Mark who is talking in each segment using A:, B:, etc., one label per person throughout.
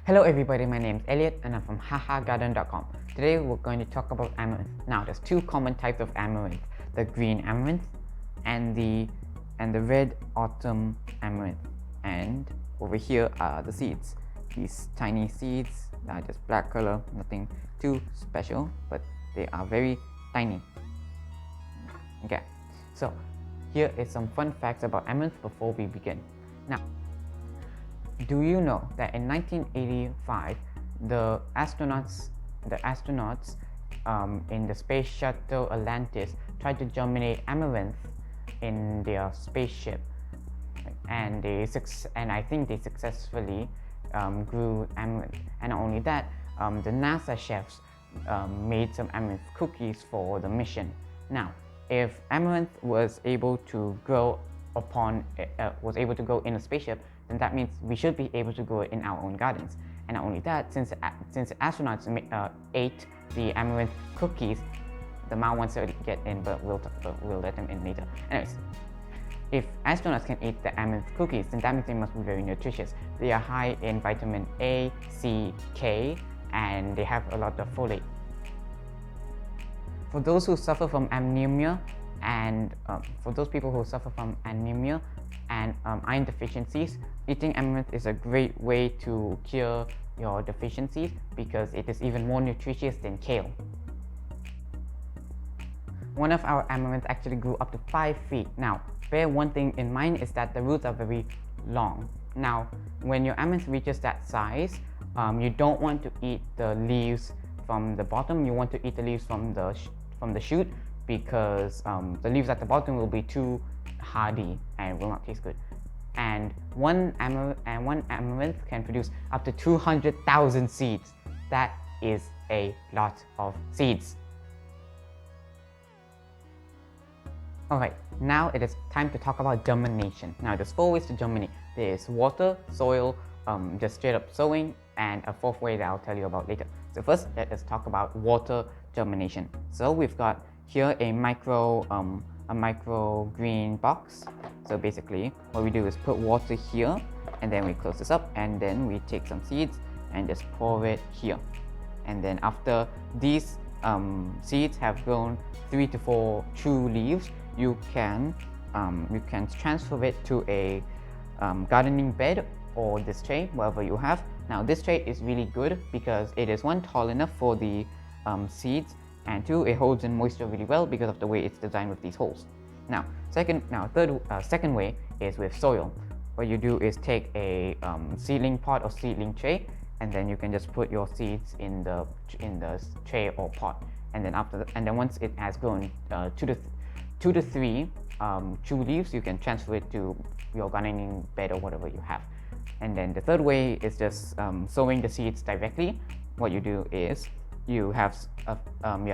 A: Hello everybody, my name is Elliot and I'm from hahagarden.com. Today we're going to talk about amaranth. Now there's two common types of amaranth, the green amaranth and the red autumn amaranth. And over here are the seeds. These tiny seeds that are just black color, nothing too special, but they are very tiny. Okay, so here is some fun facts about amaranth before we begin. Now, do you know that in 1985, the astronauts in the space shuttle Atlantis tried to germinate amaranth in their spaceship, and I think they successfully grew amaranth. And not only that, the NASA chefs made some amaranth cookies for the mission. Now, if amaranth was able to grow in a spaceship, then that means we should be able to grow it in our own gardens. And not only that, since astronauts ate the amaranth cookies, the Mao wants to get in, but we'll let them in later. Anyways, if astronauts can eat the amaranth cookies, then that means they must be very nutritious. They are high in vitamin A, C, K, and they have a lot of folate. For those who suffer from anemia and iron deficiencies, eating amaranth is a great way to cure your deficiencies because it is even more nutritious than kale. One of our amaranth actually grew up to 5 feet. Now, bear one thing in mind is that the roots are very long. Now, when your amaranth reaches that size, you don't want to eat the leaves from the bottom. You want to eat the leaves from the shoot, because the leaves at the bottom will be too hardy and will not taste good. And one amaranth can produce up to 200,000 seeds. That is a lot of seeds. Alright, now it is time to talk about germination. Now there's 4 ways to germinate. There is water, soil, just straight up sowing, and a 4th way that I'll tell you about later. So first, let us talk about water germination. So we've got here a micro green box. So basically what we do is put water here, and then we close this up, and then we take some seeds and just pour it here. And then after these seeds have grown 3 to 4 true leaves, you can transfer it to a gardening bed or this tray, whatever you have. Now this tray is really good because it is 1, tall enough for the seeds, and 2, it holds in moisture really well because of the way it's designed with these holes. Now second way is with soil. What you do is take a seedling pot or seedling tray, and then you can just put your seeds in the tray or pot, and then once it has grown 2 to 3 true leaves, you can transfer it to your gardening bed or whatever you have. And then the third way is just sowing the seeds directly. What you do is you have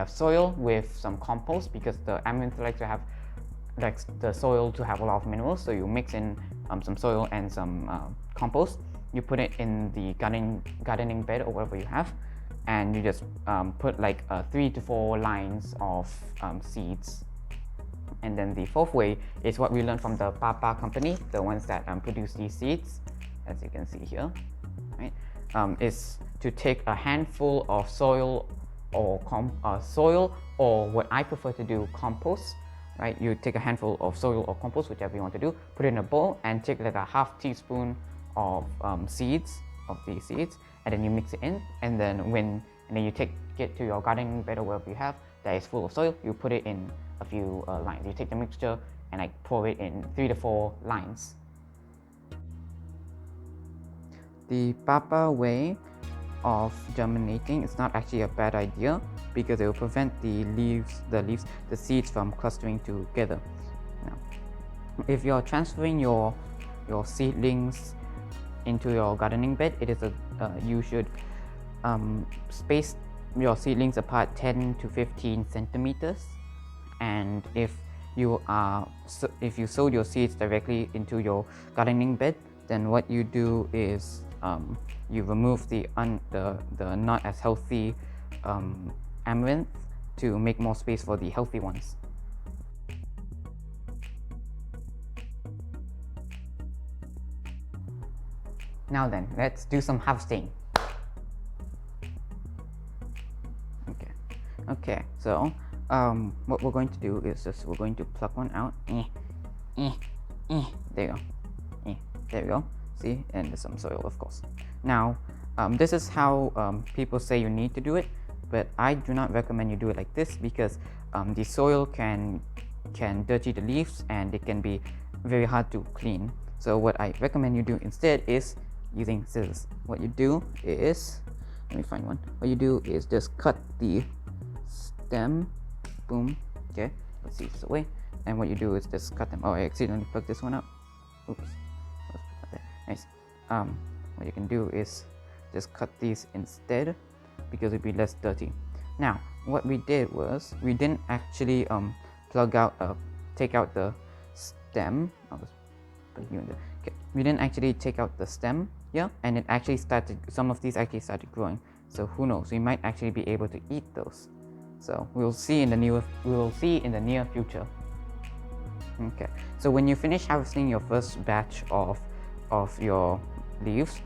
A: soil with some compost, because the amaranth likes the soil to have a lot of minerals. So you mix in some soil and some compost. You put it in the gardening bed or whatever you have, and you just put like 3 to 4 lines of seeds. And then the 4th way is what we learned from the Papa company, the ones that produce these seeds, as you can see here, right? Is to take a handful of soil or what I prefer to do, compost, right? You take a handful of soil or compost, whichever you want to do, put it in a bowl, and take like a half teaspoon of seeds, and then you mix it in, and then you take it to your gardening bed or wherever you have that is full of soil. You put it in a few lines. You take the mixture and pour it in 3 to 4 lines. The Papa way of germinating is not actually a bad idea, because it will prevent the seeds from clustering together. Now, if you're transferring your seedlings into your gardening bed, you should space your seedlings apart 10 to 15 centimeters. And if you sowed your seeds directly into your gardening bed, then what you do is you remove the not as healthy amaranth to make more space for the healthy ones. Now then, let's do some harvesting. Okay, so what we're going to do is just we're going to pluck one out. There you go. There you go. See, and there's some soil, of course. Now, this is how people say you need to do it, but I do not recommend you do it like this because the soil can dirty the leaves and it can be very hard to clean. So what I recommend you do instead is using scissors. What you do is, let me find one. What you do is just cut the stem, boom. Okay, let's see this away. And what you do is just cut them. Oh, I accidentally plugged this one up. Oops. Nice. What you can do is just cut these instead because it'd be less dirty. Now, what we did was we didn't actually take out the stem. I'll just put you in there. Okay. We didn't actually take out the stem, yeah, and it actually started. Some of these actually started growing. So who knows? We might actually be able to eat those. So we'll see in the near future. Okay. So when you finish harvesting your first batch of your leaves,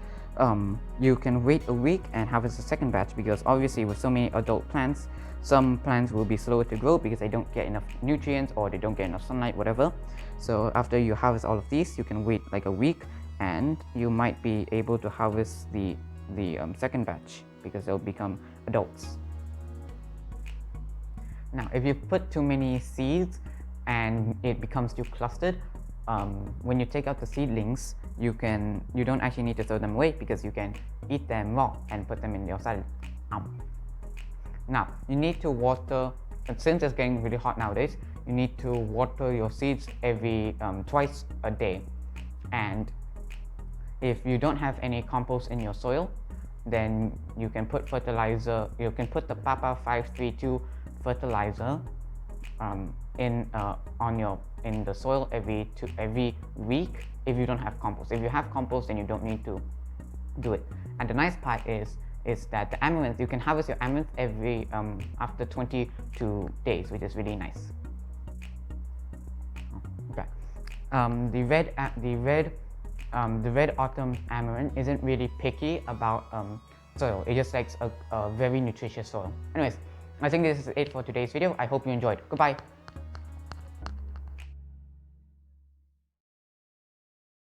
A: you can wait a week and harvest the second batch because obviously with so many adult plants, some plants will be slower to grow because they don't get enough nutrients or they don't get enough sunlight, whatever. So after you harvest all of these, you can wait like a week and you might be able to harvest the second batch because they'll become adults. Now, if you put too many seeds and it becomes too clustered, when you take out the seedlings, you don't actually need to throw them away because you can eat them raw and put them in your salad. Now, you need to water, since it's getting really hot nowadays, you need to water your seeds every twice a day. And if you don't have any compost in your soil, then you can put fertilizer. You can put the Papa 532 fertilizer in the soil every week if you don't have compost. If you have compost, then you don't need to do it. And the nice part is that the amaranth, you can harvest your amaranth every after 22 days, which is really nice. Okay. The red autumn amaranth isn't really picky about soil. It just likes a very nutritious soil. Anyways, I think this is it for today's video. I hope you enjoyed. Goodbye.